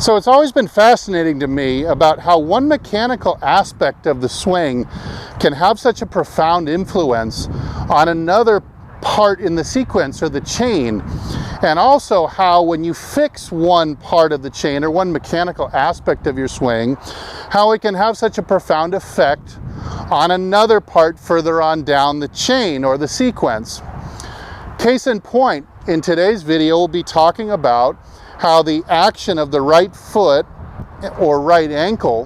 So it's always been fascinating to me about how one mechanical aspect of the swing can have such a profound influence on another part in the sequence or the chain, and also how when you fix one part of the chain or one mechanical aspect of your swing, how it can have such a profound effect on another part further on down the chain or the sequence. Case in point, in today's video we'll be talking about how the action of the right foot or right ankle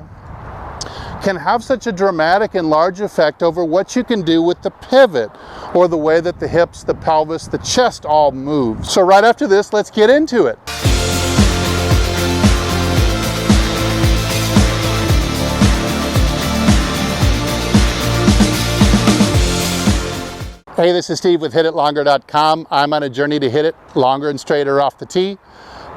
can have such a dramatic and large effect over what you can do with the pivot, or the way that the hips, the pelvis, the chest all move. So right after this, let's get into it. Hey, this is Steve with HitItLonger.com. I'm on a journey to hit it longer and straighter off the tee.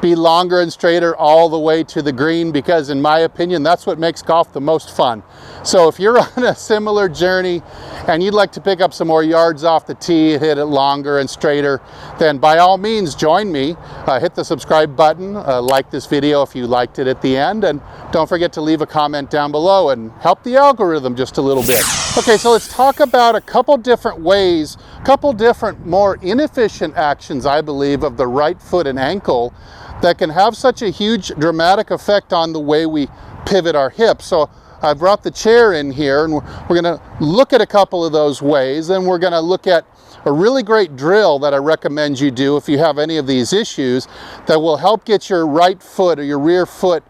Be longer and straighter all the way to the green, because in my opinion, that's what makes golf the most fun. So if you're on a similar journey and you'd like to pick up some more yards off the tee, hit it longer and straighter, then by all means join me. Hit the subscribe button, like this video if you liked it at the end, and don't forget to leave a comment down below and help the algorithm just a little bit. Okay, so let's talk about a couple different ways, a couple different more inefficient actions, I believe, of the right foot and ankle that can have such a huge dramatic effect on the way we pivot our hips. So I brought the chair in here, and we're going to look at a couple of those ways. Then we're going to look at a really great drill that I recommend you do if you have any of these issues, that will help get your right foot or your rear foot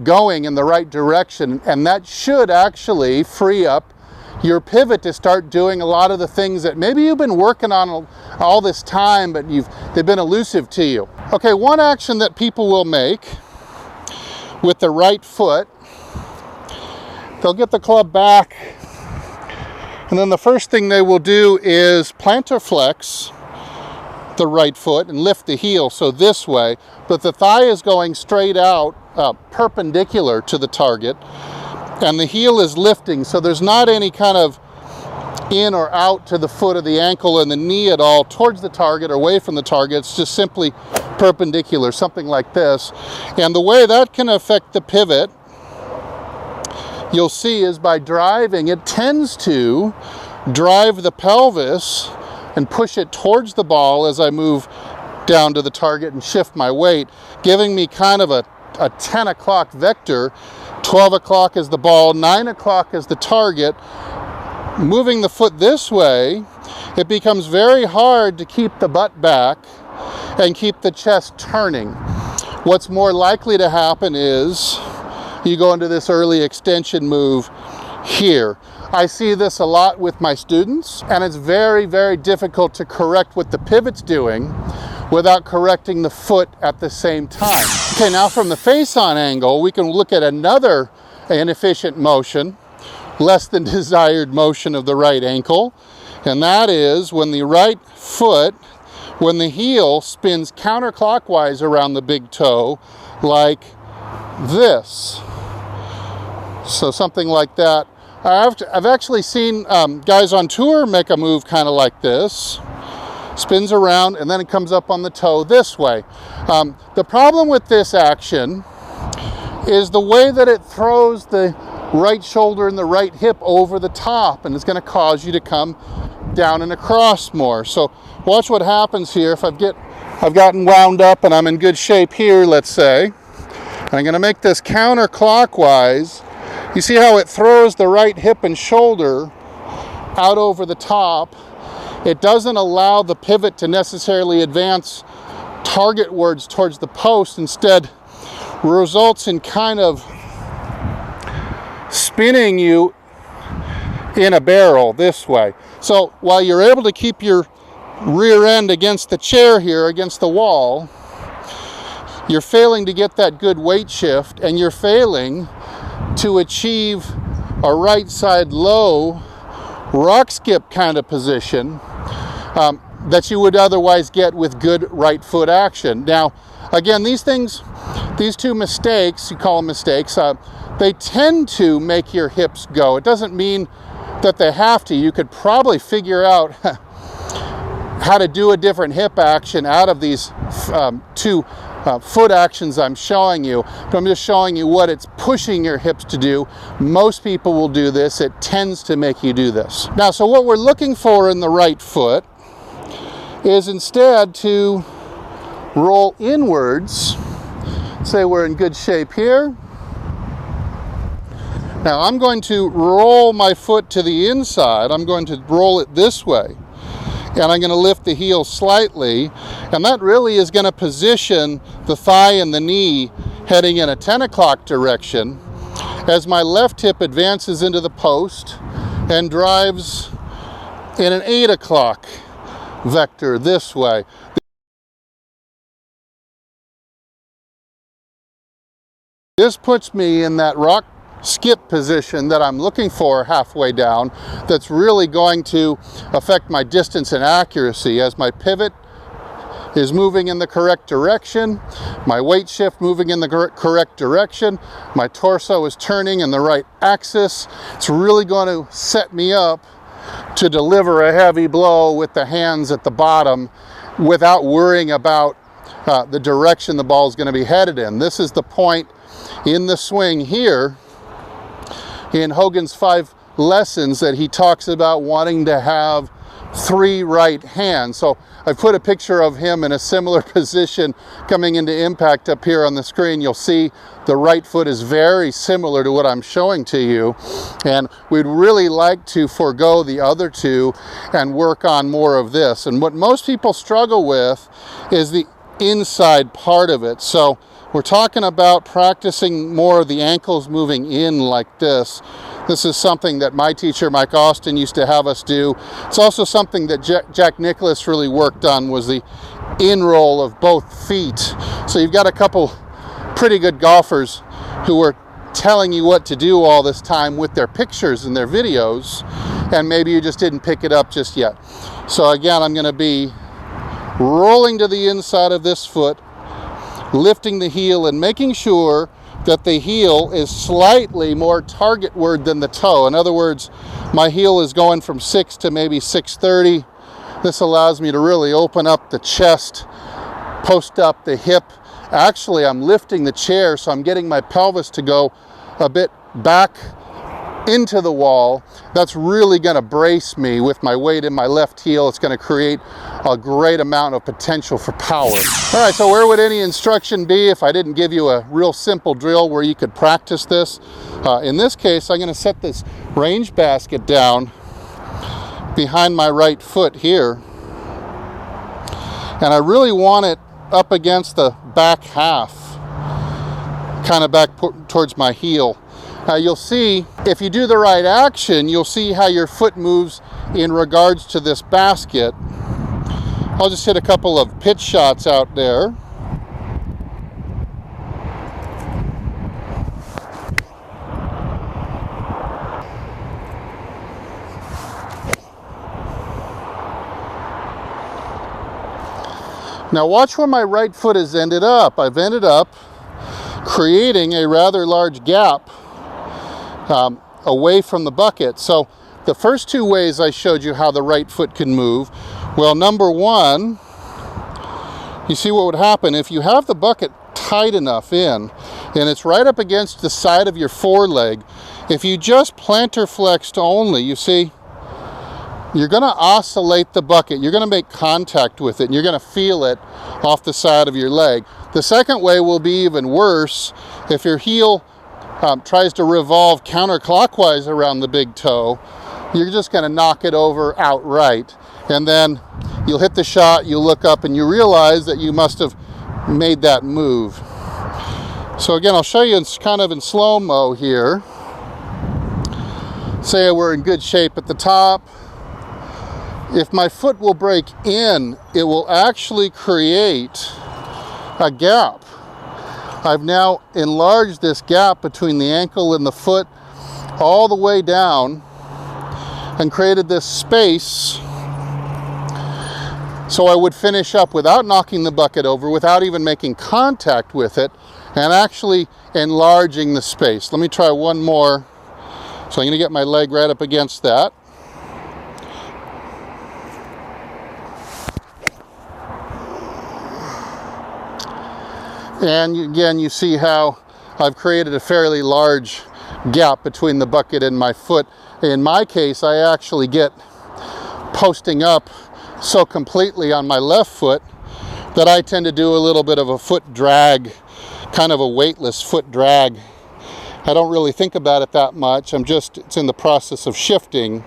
going in the right direction, and that should actually free up your pivot to start doing a lot of the things that maybe you've been working on all this time, but they've been elusive to you. Okay, one action that people will make with the right foot, they'll get the club back, and then the first thing they will do is plantar flex the right foot and lift the heel, so this way, but the thigh is going straight out, perpendicular to the target, and the heel is lifting, so there's not any kind of in or out to the foot or the ankle and the knee at all towards the target or away from the target. It's just simply perpendicular, something like this. And the way that can affect the pivot, you'll see, is by driving. It tends to drive the pelvis and push it towards the ball as I move down to the target and shift my weight, giving me kind of a 10 o'clock vector. 12 o'clock is the ball, 9 o'clock is the target. Moving the foot this way, it becomes very hard to keep the butt back and keep the chest turning. What's more likely to happen is you go into this early extension move here. I see this a lot with my students, and it's very, very difficult to correct what the pivot's doing without correcting the foot at the same time. Okay, now from the face-on angle, we can look at another inefficient motion, less than desired motion of the right ankle, and that is when the right foot, when the heel spins counterclockwise around the big toe, like this. So something like that. I've actually seen guys on tour make a move kind of like this. Spins around, and then it comes up on the toe this way. The problem with this action is the way that it throws the right shoulder and the right hip over the top, and it's going to cause you to come down and across more. So watch what happens here. If I've gotten wound up and I'm in good shape here, let's say, and I'm going to make this counterclockwise. You see how it throws the right hip and shoulder out over the top. It doesn't allow the pivot to necessarily advance targetwards towards the post. Instead, results in kind of spinning you in a barrel this way. So while you're able to keep your rear end against the chair here, against the wall, you're failing to get that good weight shift, and you're failing to achieve a right side low rock skip kind of position that you would otherwise get with good right foot action. Now, again, these two mistakes, you call them mistakes, they tend to make your hips go. It doesn't mean that they have to. You could probably figure out how to do a different hip action out of these two foot actions I'm showing you, but I'm just showing you what it's pushing your hips to do. Most people will do this. It tends to make you do this. Now, so what we're looking for in the right foot is instead to roll inwards. Say we're in good shape here. Now I'm going to roll my foot to the inside. I'm going to roll it this way. And I'm going to lift the heel slightly. And that really is going to position the thigh and the knee heading in a 10 o'clock direction as my left hip advances into the post and drives in an 8 o'clock vector this way. This puts me in that rock skip position that I'm looking for halfway down. That's really going to affect my distance and accuracy as my pivot is moving in the correct direction, my weight shift moving in the correct direction, my torso is turning in the right axis. It's really going to set me up to deliver a heavy blow with the hands at the bottom without worrying about the direction the ball is going to be headed in. This is the point in the swing here in Hogan's 5 lessons that he talks about wanting to have 3 right hands. So I put a picture of him in a similar position coming into impact up here on the screen. You'll see the right foot is very similar to what I'm showing to you, and we'd really like to forego the other two and work on more of this. And what most people struggle with is the inside part of it. So we're talking about practicing more of the ankles moving in like this. This is something that my teacher, Mike Austin, used to have us do. It's also something that Jack Nicklaus really worked on, was the in-roll of both feet. So you've got a couple pretty good golfers who are telling you what to do all this time with their pictures and their videos, and maybe you just didn't pick it up just yet. So again, I'm going to be rolling to the inside of this foot, lifting the heel and making sure that the heel is slightly more targetward than the toe. In other words, my heel is going from 6 to maybe 630. This allows me to really open up the chest, post up the hip. Actually, I'm lifting the chair, so I'm getting my pelvis to go a bit back into the wall. That's really going to brace me with my weight in my left heel. It's going to create a great amount of potential for power. All right, so where would any instruction be if I didn't give you a real simple drill where you could practice this? In this case, I'm going to set this range basket down behind my right foot here, and I really want it up against the back half, kind of back towards my heel. Now you'll see, if you do the right action, you'll see how your foot moves in regards to this basket. I'll just hit a couple of pitch shots out there. Now watch where my right foot has ended up. I've ended up creating a rather large gap away from the bucket. So the first 2 ways I showed you how the right foot can move. Well, number one, you see what would happen if you have the bucket tight enough in and it's right up against the side of your foreleg. If you just plantar flexed only, you see, you're going to oscillate the bucket. You're going to make contact with it, and you're going to feel it off the side of your leg. The second way will be even worse. If your heel tries to revolve counterclockwise around the big toe, you're just going to knock it over outright. And then you'll hit the shot, you'll look up, and you realize that you must have made that move. So again, I'll show you in kind of in slow-mo here. Say we're in good shape at the top. If my foot will break in, it will actually create a gap. I've now enlarged this gap between the ankle and the foot all the way down and created this space so I would finish up without knocking the bucket over, without even making contact with it, and actually enlarging the space. Let me try one more. So I'm going to get my leg right up against that. And again, you see how I've created a fairly large gap between the bucket and my foot. In my case, I actually get posting up so completely on my left foot that I tend to do a little bit of a foot drag, kind of a weightless foot drag. I don't really think about it that much. It's in the process of shifting.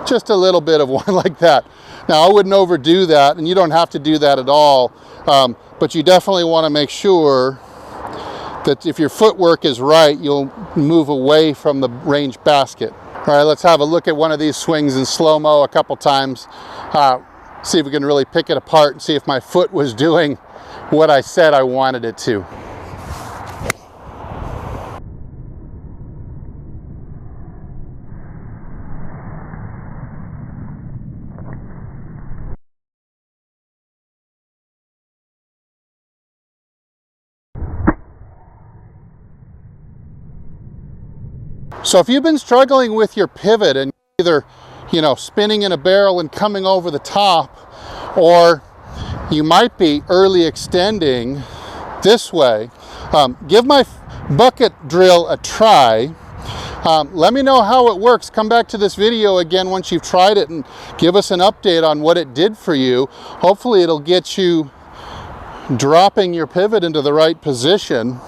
Just a little bit of one like that. Now, I wouldn't overdo that, and you don't have to do that at all, but you definitely want to make sure that if your footwork is right, you'll move away from the range basket. All right, let's have a look at one of these swings in slow-mo a couple times. See if we can really pick it apart and see if my foot was doing what I said I wanted it to. So if you've been struggling with your pivot and either, spinning in a barrel and coming over the top, or you might be early extending this way, give my bucket drill a try. Let me know how it works. Come back to this video again once you've tried it and give us an update on what it did for you. Hopefully it'll get you dropping your pivot into the right position,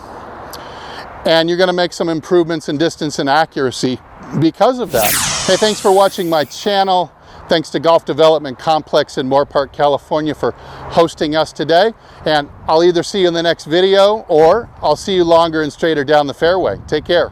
and you're going to make some improvements in distance and accuracy because of that. Hey, thanks for watching my channel. Thanks to Golf Development Complex in Moore Park, California for hosting us today. And I'll either see you in the next video or I'll see you longer and straighter down the fairway. Take care.